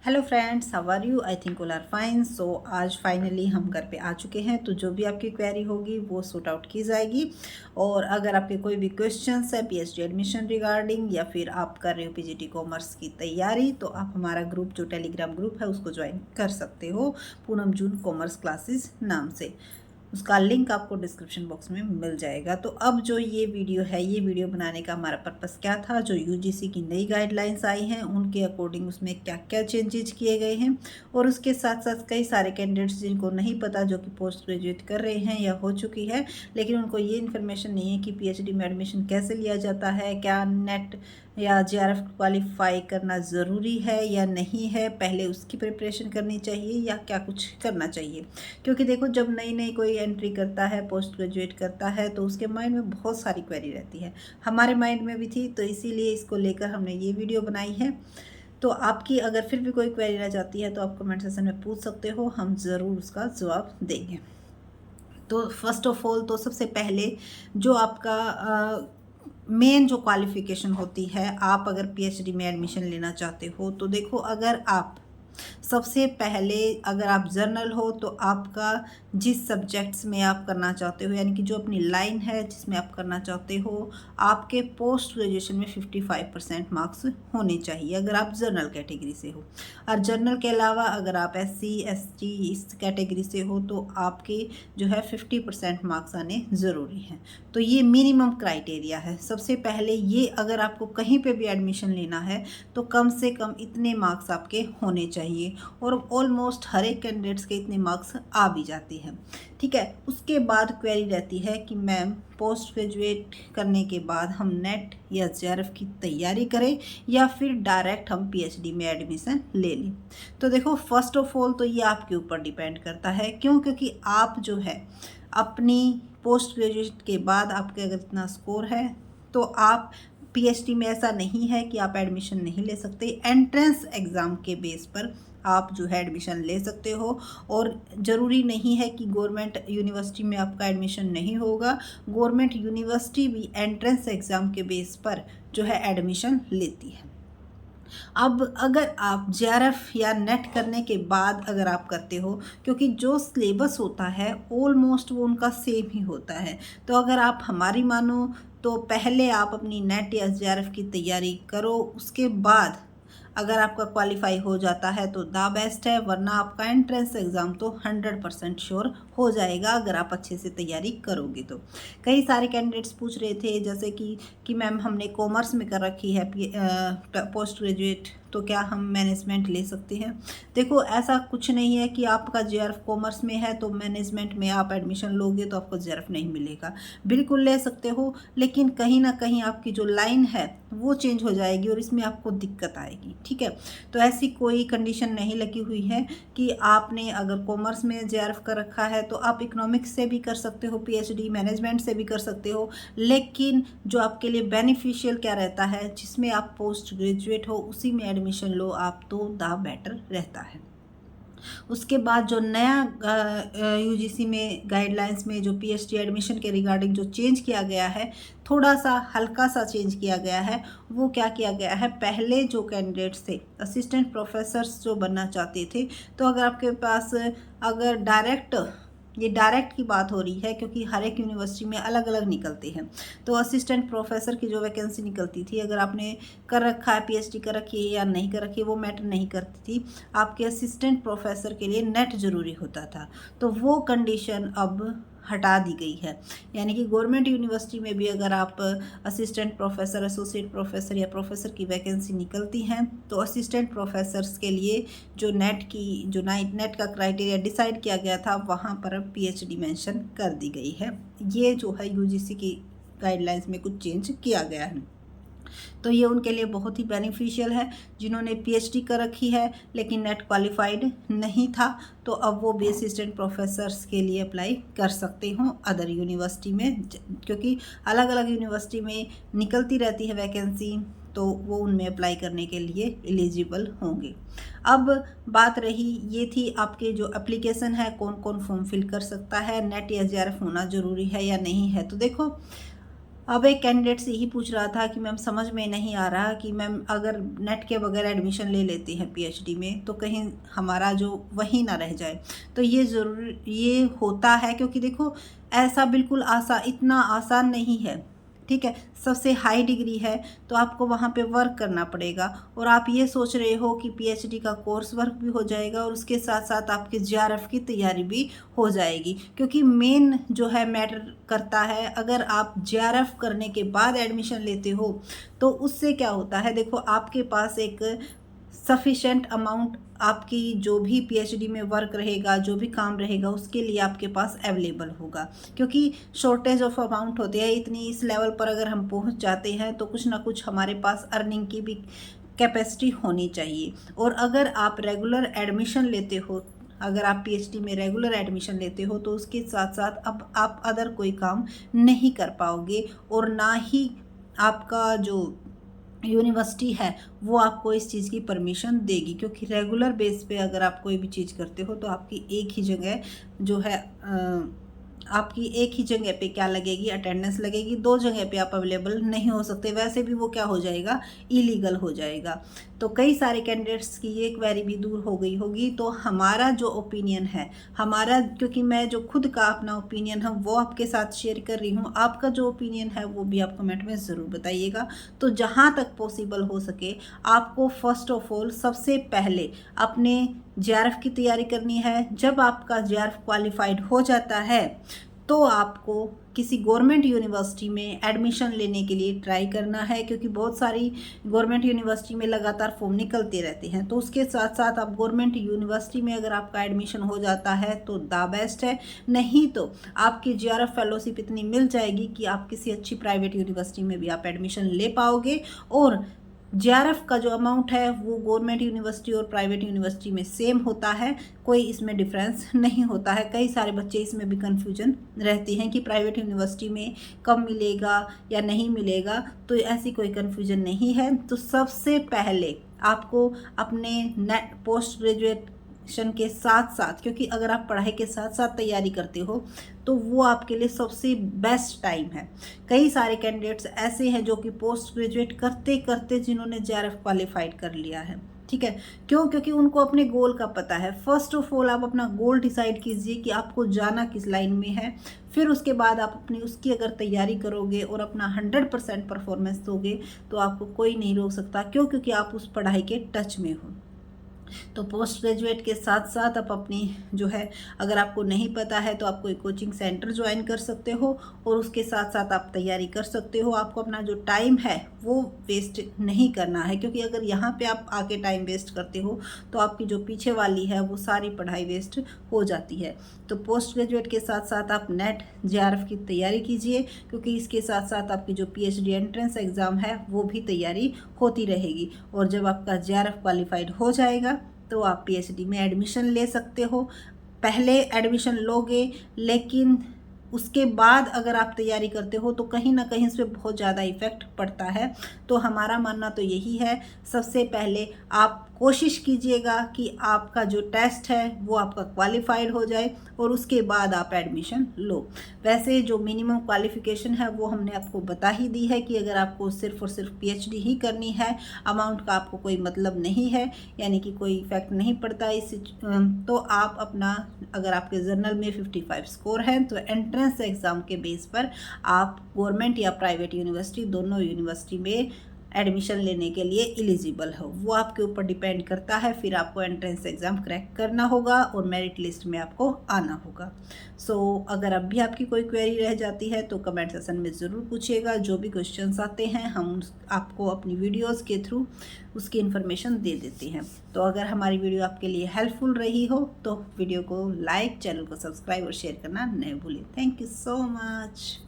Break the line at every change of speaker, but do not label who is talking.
Hello friends, how are you? I think all are fine. So आज finally हम घर पे आ चुके हैं, तो जो भी आपकी क्वेरी होगी वो सॉर्ट आउट की जाएगी। और अगर आपके कोई भी क्वेश्चंस है पीएचडी एडमिशन रिगार्डिंग, या फिर आप कर रहे हो पीजीटी कॉमर्स की तैयारी, तो आप हमारा ग्रुप जो टेलीग्राम ग्रुप है उसको ज्वाइन कर सकते हो, पूनम जून कॉमर्स क्लासेस नाम से। उसका लिंक आपको डिस्क्रिप्शन बॉक्स में मिल जाएगा। तो अब जो ये वीडियो बनाने का हमारा पर्पस क्या था, जो यूजीसी की नई गाइडलाइंस आई हैं उनके अकॉर्डिंग उसमें क्या क्या चेंजेज किए गए हैं, और उसके साथ साथ कई सारे कैंडिडेट्स जिनको नहीं पता, जो कि पोस्ट ग्रेजुएट कर रहे हैं या हो चुकी है, लेकिन उनको ये इन्फॉर्मेशन नहीं है कि पीएचडी में एडमिशन कैसे लिया जाता है, क्या नेट या जेआरएफ क्वालिफाई करना ज़रूरी है या नहीं है, पहले उसकी प्रिपरेशन करनी चाहिए या क्या कुछ करना चाहिए। क्योंकि देखो, जब नई नई कोई एंट्री करता है, पोस्ट ग्रेजुएट करता है, तो उसके माइंड में बहुत सारी क्वेरी रहती है। हमारे माइंड में भी थी, तो इसीलिए इसको लेकर हमने ये वीडियो बनाई है। तो आपकी अगर फिर भी कोई क्वेरी रह जाती है तो आप कमेंट सेक्शन में पूछ सकते हो, हम ज़रूर उसका जवाब देंगे। तो फर्स्ट ऑफ ऑल, तो सबसे पहले जो आपका मेन जो क्वालिफ़िकेशन होती है, आप अगर पीएचडी में एडमिशन लेना चाहते हो, तो देखो, अगर आप सबसे पहले अगर आप जर्नल हो, तो आपका जिस सब्जेक्ट्स में आप करना चाहते हो, यानी कि जो अपनी लाइन है जिसमें आप करना चाहते हो, आपके पोस्ट ग्रेजुएशन में 55% मार्क्स होने चाहिए अगर आप जर्नल कैटेगरी से हो। और जर्नल के अलावा अगर आप एससी एसटी इस कैटेगरी से हो, तो आपके जो है 50% मार्क्स आने ज़रूरी हैं। तो ये मिनिमम क्राइटेरिया है। सबसे पहले ये, अगर आपको कहीं पे भी एडमिशन लेना है तो कम से कम इतने मार्क्स आपके होने चाहिए, और ऑलमोस्ट हर एक कैंडिडेट्स के इतने मार्क्स आ भी जाते हैं। ठीक है, उसके बाद क्वेरी रहती है कि मैम, पोस्ट ग्रेजुएट करने के बाद हम नेट या जेआरएफ की तैयारी करें या फिर डायरेक्ट हम पीएचडी में एडमिशन ले लें। तो देखो, फर्स्ट ऑफ ऑल तो ये आपके ऊपर डिपेंड करता है। क्यों? क्योंकि आप जो है अपनी पोस्ट ग्रेजुएट के बाद आपके अगर इतना स्कोर है, तो आप पीएचडी में, ऐसा नहीं है कि आप एडमिशन नहीं ले सकते। एंट्रेंस एग्ज़ाम के बेस पर आप जो है एडमिशन ले सकते हो, और ज़रूरी नहीं है कि गवर्नमेंट यूनिवर्सिटी में आपका एडमिशन नहीं होगा। गवर्नमेंट यूनिवर्सिटी भी एंट्रेंस एग्ज़ाम के बेस पर जो है एडमिशन लेती है। अब अगर आप जेआरएफ या नेट करने के बाद अगर आप करते हो, क्योंकि जो सिलेबस होता है ऑलमोस्ट वो उनका सेम ही होता है, तो अगर आप हमारी मानो तो पहले आप अपनी नेट या जेआरएफ की तैयारी करो, उसके बाद अगर आपका क्वालिफाई हो जाता है तो द बेस्ट है, वरना आपका एंट्रेंस एग्ज़ाम तो 100% श्योर हो जाएगा अगर आप अच्छे से तैयारी करोगे। तो कई सारे कैंडिडेट्स पूछ रहे थे, जैसे कि मैम, हमने कॉमर्स में कर रखी है पोस्ट ग्रेजुएट, तो क्या हम मैनेजमेंट ले सकते हैं? देखो, ऐसा कुछ नहीं है कि आपका जेआरएफ कॉमर्स में है तो मैनेजमेंट में आप एडमिशन लोगे तो आपको जेआरएफ नहीं मिलेगा। बिल्कुल ले सकते हो, लेकिन कहीं ना कहीं आपकी जो लाइन है वो चेंज हो जाएगी और इसमें आपको दिक्कत आएगी। ठीक है, तो ऐसी कोई कंडीशन नहीं लगी हुई है कि आपने अगर कॉमर्स में जेआरएफ कर रखा है तो आप इकोनॉमिक्स से भी कर सकते हो पीएचडी, मैनेजमेंट से भी कर सकते हो, लेकिन जो आपके लिए बेनिफिशियल क्या रहता है, जिसमें आप पोस्ट ग्रेजुएट हो उसी में एडमिशन लो आप, तो द बेटर रहता है। उसके बाद जो नया यूजीसी में गाइडलाइंस में जो पीएचडी एडमिशन के रिगार्डिंग जो चेंज किया गया है, थोड़ा सा हल्का सा चेंज किया गया है। वो क्या किया गया है, पहले जो कैंडिडेट्स थे, असिस्टेंट प्रोफेसर्स जो बनना चाहते थे, तो अगर आपके पास अगर डायरेक्ट की बात हो रही है, क्योंकि हर एक यूनिवर्सिटी में अलग अलग निकलते हैं, तो असिस्टेंट प्रोफेसर की जो वैकेंसी निकलती थी, अगर आपने कर रखा है, पीएचडी कर रखी है या नहीं कर रखी है, वो मैटर नहीं करती थी। आपके असिस्टेंट प्रोफेसर के लिए नेट ज़रूरी होता था, तो वो कंडीशन अब हटा दी गई है। यानी कि गवर्नमेंट यूनिवर्सिटी में भी अगर आप असिस्टेंट प्रोफेसर, एसोसिएट प्रोफेसर या प्रोफेसर की वैकेंसी निकलती हैं, तो असिस्टेंट प्रोफेसर्स के लिए जो नेट का क्राइटेरिया डिसाइड किया गया था, वहाँ पर अब पीएचडी मेंशन कर दी गई है। ये जो है यूजीसी की गाइडलाइंस में कुछ चेंज किया गया है, तो ये उनके लिए बहुत ही बेनिफिशियल है। जिन्होंने पीएचडी कर रखी है लेकिन नेट क्वालिफाइड नहीं था, तो अब वो भी असिस्टेंट प्रोफेसर्स के लिए अप्लाई कर सकते हो अदर यूनिवर्सिटी में, क्योंकि अलग अलग यूनिवर्सिटी में निकलती रहती है वैकेंसी, तो वो उनमें अप्लाई करने के लिए एलिजिबल होंगे। अब बात रही, ये थी आपके जो एप्लीकेशन है, कौन कौन फॉर्म फिल कर सकता है, नेट या जेआरएफ होना ज़रूरी है या नहीं है। तो देखो, अब एक कैंडिडेट से यही पूछ रहा था कि मैम समझ में नहीं आ रहा कि मैम अगर नेट के बगैर एडमिशन ले लेते हैं पीएचडी में तो कहीं हमारा जो वही ना रह जाए। तो ये ज़रूर ये होता है, क्योंकि देखो ऐसा बिल्कुल इतना आसान नहीं है, ठीक है। सबसे हाई डिग्री है तो आपको वहाँ पे वर्क करना पड़ेगा, और आप ये सोच रहे हो कि पीएचडी का कोर्स वर्क भी हो जाएगा और उसके साथ साथ आपके जेआरएफ की तैयारी भी हो जाएगी, क्योंकि मेन जो है मैटर करता है। अगर आप जेआरएफ करने के बाद एडमिशन लेते हो तो उससे क्या होता है, देखो आपके पास एक सफिशेंट अमाउंट आपकी जो भी पीएचडी में वर्क रहेगा, जो भी काम रहेगा, उसके लिए आपके पास अवेलेबल होगा, क्योंकि शॉर्टेज ऑफ अमाउंट होते हैं। इतनी इस लेवल पर अगर हम पहुंच जाते हैं तो कुछ ना कुछ हमारे पास अर्निंग की भी कैपेसिटी होनी चाहिए। और अगर आप रेगुलर एडमिशन लेते हो, अगर आप पीएचडी में रेगुलर एडमिशन लेते हो तो उसके साथ साथ अब आप अदर कोई काम नहीं कर पाओगे, और ना ही आपका जो यूनिवर्सिटी है वो आपको इस चीज़ की परमिशन देगी, क्योंकि रेगुलर बेस पे अगर आप कोई भी चीज़ करते हो तो आपकी एक ही जगह जो है आपकी एक ही जगह पे क्या लगेगी, अटेंडेंस लगेगी। दो जगह पे आप अवेलेबल नहीं हो सकते, वैसे भी वो क्या हो जाएगा, इलीगल हो जाएगा। तो कई सारे कैंडिडेट्स की ये क्वेरी भी दूर हो गई होगी। तो हमारा जो ओपिनियन है, हमारा, क्योंकि मैं जो खुद का अपना ओपिनियन है वो आपके साथ शेयर कर रही हूँ, आपका जो ओपिनियन है वो भी आप कमेंट में ज़रूर बताइएगा। तो जहाँ तक पॉसिबल हो सके आपको फर्स्ट ऑफ ऑल सबसे पहले अपने जेआरएफ की तैयारी करनी है। जब आपका जेआरएफ क्वालिफाइड हो जाता है तो आपको किसी गवर्नमेंट यूनिवर्सिटी में एडमिशन लेने के लिए ट्राई करना है, क्योंकि बहुत सारी गवर्नमेंट यूनिवर्सिटी में लगातार फॉर्म निकलते रहते हैं। तो उसके साथ साथ आप गवर्नमेंट यूनिवर्सिटी में अगर आपका एडमिशन हो जाता है तो द बेस्ट है, नहीं तो आपकी जेआरएफ फेलोशिप इतनी मिल जाएगी कि आप किसी अच्छी प्राइवेट यूनिवर्सिटी में भी आप एडमिशन ले पाओगे। और जेआरएफ का जो अमाउंट है वो गवर्नमेंट यूनिवर्सिटी और प्राइवेट यूनिवर्सिटी में सेम होता है, कोई इसमें डिफरेंस नहीं होता है। कई सारे बच्चे इसमें भी कंफ्यूजन रहती हैं कि प्राइवेट यूनिवर्सिटी में कम मिलेगा या नहीं मिलेगा, तो ऐसी कोई कंफ्यूजन नहीं है। तो सबसे पहले आपको अपने नेट पोस्ट ग्रेजुएशन के साथ साथ, क्योंकि अगर आप पढ़ाई के साथ साथ तैयारी करते हो तो वो आपके लिए सबसे बेस्ट टाइम है। कई सारे कैंडिडेट्स ऐसे हैं जो कि पोस्ट ग्रेजुएट करते करते जिन्होंने जेआरएफ क्वालिफाइड कर लिया है, ठीक है। क्यों? क्योंकि उनको अपने गोल का पता है। फर्स्ट ऑफ ऑल आप अपना गोल डिसाइड कीजिए कि आपको जाना किस लाइन में है, फिर उसके बाद आप अपनी उसकी अगर तैयारी करोगे और अपना 100% परफॉर्मेंस दोगे तो आपको कोई नहीं रोक सकता। क्यों? क्योंकि आप उस पढ़ाई के टच में हो। तो पोस्ट ग्रेजुएट के साथ साथ आप अपनी जो है, अगर आपको नहीं पता है तो आप कोई कोचिंग सेंटर ज्वाइन कर सकते हो और उसके साथ साथ आप तैयारी कर सकते हो। आपको अपना जो टाइम है वो वेस्ट नहीं करना है, क्योंकि अगर यहाँ पे आप आके टाइम वेस्ट करते हो तो आपकी जो पीछे वाली है वो सारी पढ़ाई वेस्ट हो जाती है। तो पोस्ट ग्रेजुएट के साथ साथ आप नेट जेआरएफ की तैयारी कीजिए, क्योंकि इसके साथ साथ आपकी जो पीएचडी एंट्रेंस एग्ज़ाम है वो भी तैयारी होती रहेगी। और जब आपका जेआरएफ क्वालिफाइड हो जाएगा तो आप पीएचडी में एडमिशन ले सकते हो। पहले एडमिशन लोगे, लेकिन उसके बाद अगर आप तैयारी करते हो तो कहीं ना कहीं इस पर बहुत ज़्यादा इफ़ेक्ट पड़ता है। तो हमारा मानना तो यही है, सबसे पहले आप कोशिश कीजिएगा कि आपका जो टेस्ट है वो आपका क्वालिफाइड हो जाए और उसके बाद आप एडमिशन लो। वैसे जो मिनिमम क्वालिफ़िकेशन है वो हमने आपको बता ही दी है कि अगर आपको सिर्फ और सिर्फ पीएचडी ही करनी है, अमाउंट का आपको कोई मतलब नहीं है, यानी कि कोई इफेक्ट नहीं पड़ता इस तो आप अपना, अगर आपके जर्नल में 55 स्कोर है तो एंट्रेंस एग्ज़ाम के बेस पर आप गवर्नमेंट या प्राइवेट यूनिवर्सिटी, दोनों यूनिवर्सिटी में एडमिशन लेने के लिए एलिजिबल हो। वो आपके ऊपर डिपेंड करता है। फिर आपको एंट्रेंस एग्ज़ाम क्रैक करना होगा और मेरिट लिस्ट में आपको आना होगा। अगर अब भी आपकी कोई क्वेरी रह जाती है तो कमेंट सेक्शन में ज़रूर पूछिएगा। जो भी क्वेश्चंस आते हैं हम आपको अपनी वीडियोस के थ्रू उसकी इन्फॉर्मेशन दे देते हैं। तो अगर हमारी वीडियो आपके लिए हेल्पफुल रही हो तो वीडियो को लाइक, चैनल को सब्सक्राइब और शेयर करना न भूलें। Thank you so much.